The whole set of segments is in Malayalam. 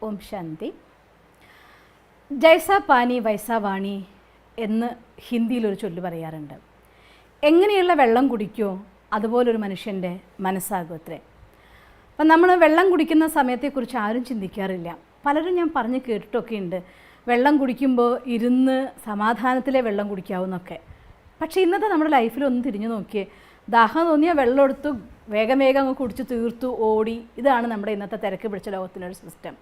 ഓം ശാന്തി. ജൈസാ പാനി വൈസാ വാണി എന്ന് ഹിന്ദിയിലൊരു ചൊല്ല് പറയാറുണ്ട്. എങ്ങനെയുള്ള വെള്ളം കുടിക്കുമോ അതുപോലൊരു മനുഷ്യൻ്റെ മനസ്സാകും അത്രേ. അപ്പം നമ്മൾ വെള്ളം കുടിക്കുന്ന സമയത്തെക്കുറിച്ച് ആരും ചിന്തിക്കാറില്ല. പലരും ഞാൻ പറഞ്ഞ് കേട്ടിട്ടൊക്കെ ഉണ്ട്, വെള്ളം കുടിക്കുമ്പോൾ ഇരുന്ന് സമാധാനത്തിലെ വെള്ളം കുടിക്കാവുന്നൊക്കെ. പക്ഷേ ഇന്നത്തെ നമ്മുടെ ലൈഫിലൊന്ന് തിരിഞ്ഞു നോക്കിയേ, ദാഹം തോന്നിയാൽ വെള്ളം എടുത്തു വേഗം അങ്ങ് കുടിച്ച് തീർത്തു ഓടി. ഇതാണ് നമ്മുടെ ഇന്നത്തെ തിരക്ക് പിടിച്ച ലോകത്തിനൊരു സിസ്റ്റം.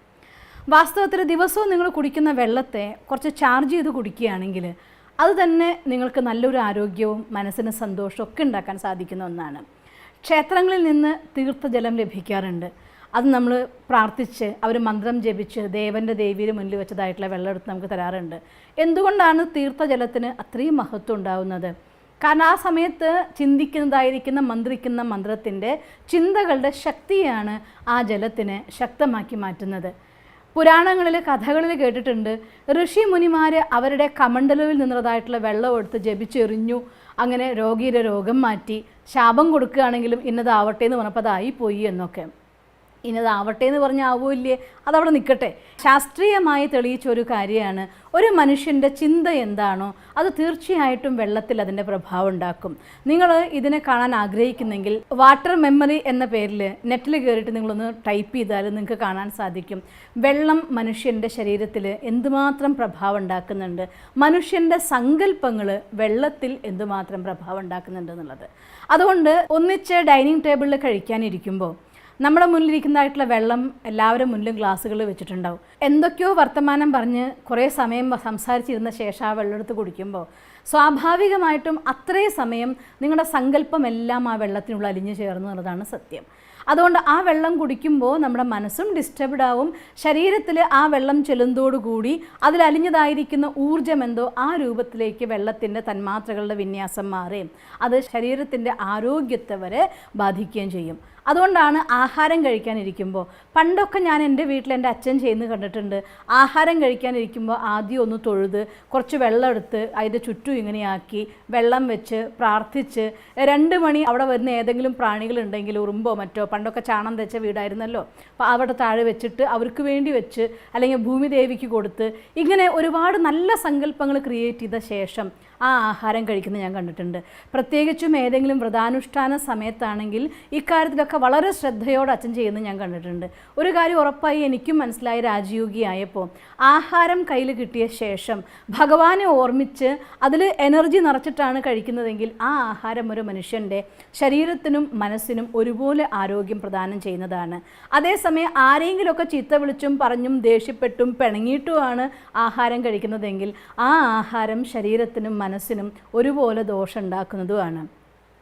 വാസ്തവത്തിൽ ദിവസവും നിങ്ങൾ കുടിക്കുന്ന വെള്ളത്തെ കുറച്ച് ചാർജ് ചെയ്ത് കുടിക്കുകയാണെങ്കിൽ അത് തന്നെ നിങ്ങൾക്ക് നല്ലൊരു ആരോഗ്യവും മനസ്സിന് സന്തോഷവും ഒക്കെ ഉണ്ടാക്കാൻ സാധിക്കുന്ന ഒന്നാണ്. ക്ഷേത്രങ്ങളിൽ നിന്ന് തീർത്ഥജലം ലഭിക്കാറുണ്ട്. അത് നമ്മൾ പ്രാർത്ഥിച്ച് അവർ മന്ത്രം ജപിച്ച് ദേവൻ്റെ ദേവിയുടെ മുന്നിൽ വെച്ചതായിട്ടുള്ള വെള്ളം എടുത്ത് നമുക്ക് തരാറുണ്ട്. എന്തുകൊണ്ടാണ് തീർത്ഥജലത്തിന് അത്രയും മഹത്വം ഉണ്ടാവുന്നത്? കാരണം ആ സമയത്ത് ചിന്തിക്കുന്നതായിരിക്കുന്ന മന്ത്രിക്കുന്ന മന്ത്രത്തിൻ്റെ ചിന്തകളുടെ ശക്തിയാണ് ആ ജലത്തിനെ ശക്തമാക്കി മാറ്റുന്നത്. പുരാണങ്ങളിൽ കഥകളിൽ കേട്ടിട്ടുണ്ട്, ഋഷി മുനിമാർ അവരുടെ കമണ്ഡലുവിൽ നിന്നുള്ളതായിട്ടുള്ള വെള്ളം എടുത്ത് ജപിച്ചെറിഞ്ഞു, അങ്ങനെ രോഗിയുടെ രോഗം മാറ്റി. ശാപം കൊടുക്കുകയാണെങ്കിലും ഇന്നതാവട്ടെ എന്ന് പറഞ്ഞപ്പോൾ അതായിപ്പോയി എന്നൊക്കെ. ഇന്നതാവട്ടെ എന്ന് പറഞ്ഞാൽ ആവുമില്ലേ, അതവിടെ നിൽക്കട്ടെ. ശാസ്ത്രീയമായി തെളിയിച്ച ഒരു കാര്യമാണ്, ഒരു മനുഷ്യൻ്റെ ചിന്ത എന്താണോ അത് തീർച്ചയായിട്ടും വെള്ളത്തിൽ അതിൻ്റെ പ്രഭാവം ഉണ്ടാക്കും. നിങ്ങൾ ഇതിനെ കാണാൻ ആഗ്രഹിക്കുന്നെങ്കിൽ വാട്ടർ മെമ്മറി എന്ന പേരിൽ നെറ്റിൽ കയറിയിട്ട് നിങ്ങളൊന്ന് ടൈപ്പ് ചെയ്താൽ നിങ്ങൾക്ക് കാണാൻ സാധിക്കും വെള്ളം മനുഷ്യൻ്റെ ശരീരത്തിൽ എന്തുമാത്രം പ്രഭാവം ഉണ്ടാക്കുന്നുണ്ട്, മനുഷ്യൻ്റെ സങ്കല്പങ്ങൾ വെള്ളത്തിൽ എന്തുമാത്രം പ്രഭാവം ഉണ്ടാക്കുന്നുണ്ട് എന്നുള്ളത്. അതുകൊണ്ട് ഒന്നിച്ച് ഡൈനിങ് ടേബിളിൽ കഴിക്കാനിരിക്കുമ്പോൾ നമ്മുടെ മുന്നിലിരിക്കുന്നതായിട്ടുള്ള വെള്ളം എല്ലാവരും മുന്നിലും ഗ്ലാസ്സുകൾ വെച്ചിട്ടുണ്ടാവും. എന്തൊക്കെയോ വർത്തമാനം പറഞ്ഞ് കുറേ സമയം സംസാരിച്ചിരുന്ന ശേഷം ആ വെള്ളം എടുത്ത് കുടിക്കുമ്പോൾ സ്വാഭാവികമായിട്ടും അത്രയും സമയം നിങ്ങളുടെ സങ്കല്പമെല്ലാം ആ വെള്ളത്തിനുള്ള അലിഞ്ഞു ചേർന്നു എന്നുള്ളതാണ് സത്യം. അതുകൊണ്ട് ആ വെള്ളം കുടിക്കുമ്പോൾ നമ്മുടെ മനസ്സും ഡിസ്റ്റർബ്ഡ് ആവും. ശരീരത്തിൽ ആ വെള്ളം ചെല്ലുന്നതോടുകൂടി അതിലലിഞ്ഞതായിരിക്കുന്ന ഊർജ്ജം എന്തോ ആ രൂപത്തിലേക്ക് വെള്ളത്തിൻ്റെ തന്മാത്രകളുടെ വിന്യാസം മാറുകയും അത് ശരീരത്തിൻ്റെ ആരോഗ്യത്തെ വരെ ബാധിക്കുകയും ചെയ്യും. അതുകൊണ്ടാണ് ആഹാരം കഴിക്കാനിരിക്കുമ്പോൾ, പണ്ടൊക്കെ ഞാൻ എൻ്റെ വീട്ടിൽ എൻ്റെ അച്ഛൻ ചെയ്യുന്നത് കണ്ടിട്ടുണ്ട്, ആഹാരം കഴിക്കാനിരിക്കുമ്പോൾ ആദ്യം ഒന്ന് തൊഴുത് കുറച്ച് വെള്ളം എടുത്ത് അതിൻ്റെ ചുറ്റും ഇങ്ങനെയാക്കി വെള്ളം വെച്ച് പ്രാർത്ഥിച്ച് 2 മണി അവിടെ വരുന്ന ഏതെങ്കിലും പ്രാണികളുണ്ടെങ്കിൽ ഉറുമ്പോ മറ്റോ, പണ്ടൊക്കെ ചാണം തെച്ച വീടായിരുന്നല്ലോ, അപ്പോൾ അവിടെ താഴെ വെച്ചിട്ട് അവർക്ക് വേണ്ടി വെച്ച് അല്ലെങ്കിൽ ഭൂമിദേവിക്ക് കൊടുത്ത് ഇങ്ങനെ ഒരുപാട് നല്ല സങ്കല്പങ്ങൾ ക്രിയേറ്റ് ചെയ്ത ശേഷം ആ ആഹാരം കഴിക്കുന്നത് ഞാൻ കണ്ടിട്ടുണ്ട്. പ്രത്യേകിച്ചും ഏതെങ്കിലും വ്രതാനുഷ്ഠാന സമയത്താണെങ്കിൽ ഇക്കാര്യത്തിലൊക്കെ വളരെ ശ്രദ്ധയോടെ അച്ഛൻ ചെയ്യുന്നത് ഞാൻ കണ്ടിട്ടുണ്ട്. ഒരു കാര്യം ഉറപ്പായി എനിക്കും മനസ്സിലായി, രാജയോഗിയായപ്പോൾ ആഹാരം കയ്യിൽ കിട്ടിയ ശേഷം ഭഗവാനെ ഓർമ്മിച്ച് അതിൽ എനർജി നിറച്ചിട്ടാണ് കഴിക്കുന്നതെങ്കിൽ ആ ആഹാരം ഒരു മനുഷ്യൻ്റെ ശരീരത്തിനും മനസ്സിനും ഒരുപോലെ ആരോഗ്യം പ്രദാനം ചെയ്യുന്നതാണ്. അതേസമയം ആരെങ്കിലുമൊക്കെ ചീത്ത വിളിച്ചും പറഞ്ഞും ദേഷ്യപ്പെട്ടും പിണങ്ങിയിട്ടുമാണ് ആഹാരം കഴിക്കുന്നതെങ്കിൽ ആ ആഹാരം ശരീരത്തിനും മനസ്സിനും ഒരുപോലെ ദോഷം ഉണ്ടാക്കുന്നതുമാണ്.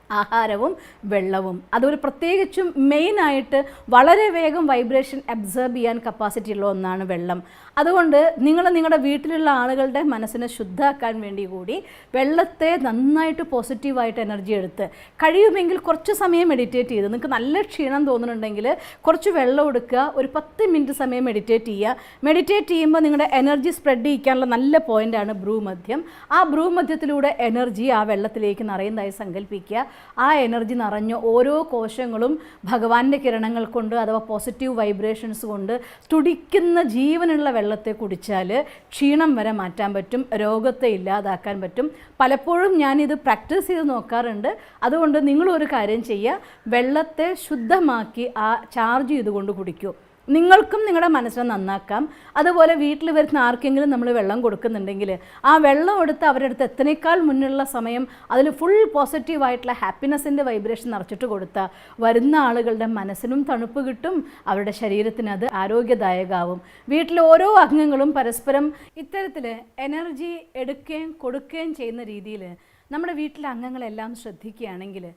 ആഹാരവും വെള്ളവും അതൊരു പ്രത്യേകിച്ചും മെയിനായിട്ട് വളരെ വേഗം വൈബ്രേഷൻ അബ്സർബ് ചെയ്യാൻ കപ്പാസിറ്റി ഉള്ള ഒന്നാണ് വെള്ളം. അതുകൊണ്ട് നിങ്ങളുടെ വീട്ടിലുള്ള ആളുകളുടെ മനസ്സിനെ ശുദ്ധമാക്കാൻ വേണ്ടി കൂടി വെള്ളത്തെ നന്നായിട്ട് പോസിറ്റീവായിട്ട് എനർജി എടുത്ത് കഴിയുമെങ്കിൽ കുറച്ച് സമയം മെഡിറ്റേറ്റ് ചെയ്ത്, നിങ്ങൾക്ക് നല്ല ക്ഷീണം തോന്നുന്നുണ്ടെങ്കിൽ കുറച്ച് വെള്ളം എടുക്കുക, ഒരു 10 മിനിറ്റ് സമയം മെഡിറ്റേറ്റ് ചെയ്യുക. മെഡിറ്റേറ്റ് ചെയ്യുമ്പോൾ നിങ്ങളുടെ എനർജി സ്പ്രെഡ് ചെയ്യിക്കാനുള്ള നല്ല പോയിൻ്റാണ് ഭ്രൂമധ്യം. ആ ഭ്രൂമധ്യത്തിലൂടെ എനർജി ആ വെള്ളത്തിലേക്ക് നിറയുന്നതായി സങ്കല്പിക്കുക. ആ എനർജി നിറഞ്ഞ ഓരോ കോശങ്ങളും ഭഗവാന്റെ കിരണങ്ങൾ കൊണ്ട് അഥവാ പോസിറ്റീവ് വൈബ്രേഷൻസ് കൊണ്ട് തുടിക്കുന്ന ജീവനുള്ള വെള്ളത്തെ കുടിച്ചാൽ ക്ഷീണം വരെ മാറ്റാൻ പറ്റും, രോഗത്തെ ഇല്ലാതാക്കാൻ പറ്റും. പലപ്പോഴും ഞാനിത് പ്രാക്ടീസ് ചെയ്ത് നോക്കാറുണ്ട്. അതുകൊണ്ട് നിങ്ങളൊരു കാര്യം ചെയ്യുക, വെള്ളത്തെ ശുദ്ധമാക്കി ആ ചാർജ് ചെയ്തുകൊണ്ട് കുടിക്കൂ. നിങ്ങൾക്കും നിങ്ങളുടെ മനസ്സിനെ നന്നാക്കാം. അതുപോലെ വീട്ടിൽ വരുന്ന ആർക്കെങ്കിലും നമ്മൾ വെള്ളം കൊടുക്കുന്നുണ്ടെങ്കിൽ ആ വെള്ളം എടുത്ത് അവരുടെ അടുത്ത് എത്തനേക്കാൾ മുന്നുള്ള സമയം അതിൽ ഫുൾ പോസിറ്റീവായിട്ടുള്ള ഹാപ്പിനെസ്സിൻ്റെ വൈബ്രേഷൻ നിറച്ചിട്ട് കൊടുത്താൽ വരുന്ന ആളുകളുടെ മനസ്സിനും തണുപ്പ് കിട്ടും, അവരുടെ ശരീരത്തിന് അത് ആരോഗ്യദായകമാവും. വീട്ടിലെ ഓരോ അംഗങ്ങളും പരസ്പരം ഇത്തരത്തിൽ എനർജി എടുക്കുകയും കൊടുക്കുകയും ചെയ്യുന്ന രീതിയിൽ നമ്മുടെ വീട്ടിലെ അംഗങ്ങളെല്ലാം ശ്രദ്ധിക്കുകയാണെങ്കിൽ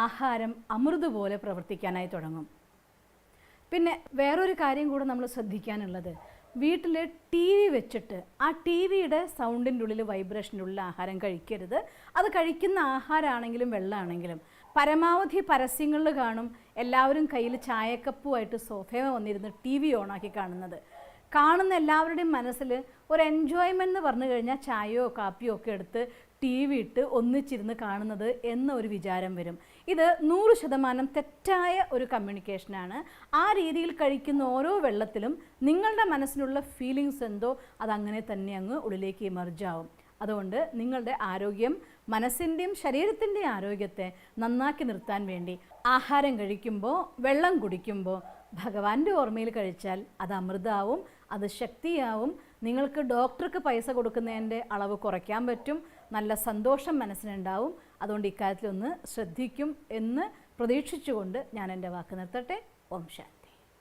ആഹാരം അമൃത് പോലെ പ്രവർത്തിക്കാനായി തുടങ്ങും. പിന്നെ വേറൊരു കാര്യം കൂടെ നമ്മൾ ശ്രദ്ധിക്കാനുള്ളത്, വീട്ടിൽ TV വെച്ചിട്ട് ആ TVയുടെ സൗണ്ടിൻ്റെ ഉള്ളിൽ വൈബ്രേഷൻ്റെ ഉള്ളിൽ ആഹാരം കഴിക്കരുത്. അത് കഴിക്കുന്ന ആഹാരമാണെങ്കിലും വെള്ളമാണെങ്കിലും പരമാവധി പരസ്യങ്ങളിൽ കാണും എല്ലാവരും കയ്യിൽ ചായക്കപ്പുമായിട്ട് സോഫയിൽ വന്നിരുന്ന് TV ഓണാക്കി കാണുന്ന എല്ലാവരുടെയും മനസ്സിൽ ഒരു എൻജോയ്മെൻ്റ് എന്ന് പറഞ്ഞു കഴിഞ്ഞാൽ ചായയോ കാപ്പിയോ ഒക്കെ എടുത്ത് TV ഇട്ട് ഒന്നിച്ചിരുന്ന് കാണുന്നത് എന്നൊരു വിചാരം വരും. ഇത് 100% തെറ്റായ ഒരു കമ്മ്യൂണിക്കേഷനാണ്. ആ രീതിയിൽ കഴിക്കുന്ന ഓരോ വെള്ളത്തിലും നിങ്ങളുടെ മനസ്സിലുള്ള ഫീലിങ്സ് എന്തോ അതങ്ങനെ തന്നെ അങ്ങ് ഉള്ളിലേക്ക് ഇമർജാവും. അതുകൊണ്ട് നിങ്ങളുടെ ആരോഗ്യം, മനസ്സിൻ്റെയും ശരീരത്തിൻ്റെയും ആരോഗ്യത്തെ നന്നാക്കി നിർത്താൻ വേണ്ടി ആഹാരം കഴിക്കുമ്പോൾ, വെള്ളം കുടിക്കുമ്പോൾ ഭഗവാന്റെ ഓർമ്മയിൽ കഴിച്ചാൽ അത് അമൃതാവും, അത് ശക്തിയാവും. നിങ്ങൾക്ക് ഡോക്ടർക്ക് പൈസ കൊടുക്കുന്നതിൻ്റെ അളവ് കുറയ്ക്കാൻ പറ്റും. നല്ല സന്തോഷം മനസ്സിനുണ്ടാവും. അതുകൊണ്ട് ഇക്കാര്യത്തിലൊന്ന് ശ്രദ്ധിക്കും എന്ന് പ്രതീക്ഷിച്ചുകൊണ്ട് ഞാൻ എൻ്റെ വാക്ക് നിർത്തട്ടെ. ഓം ശാന്തി.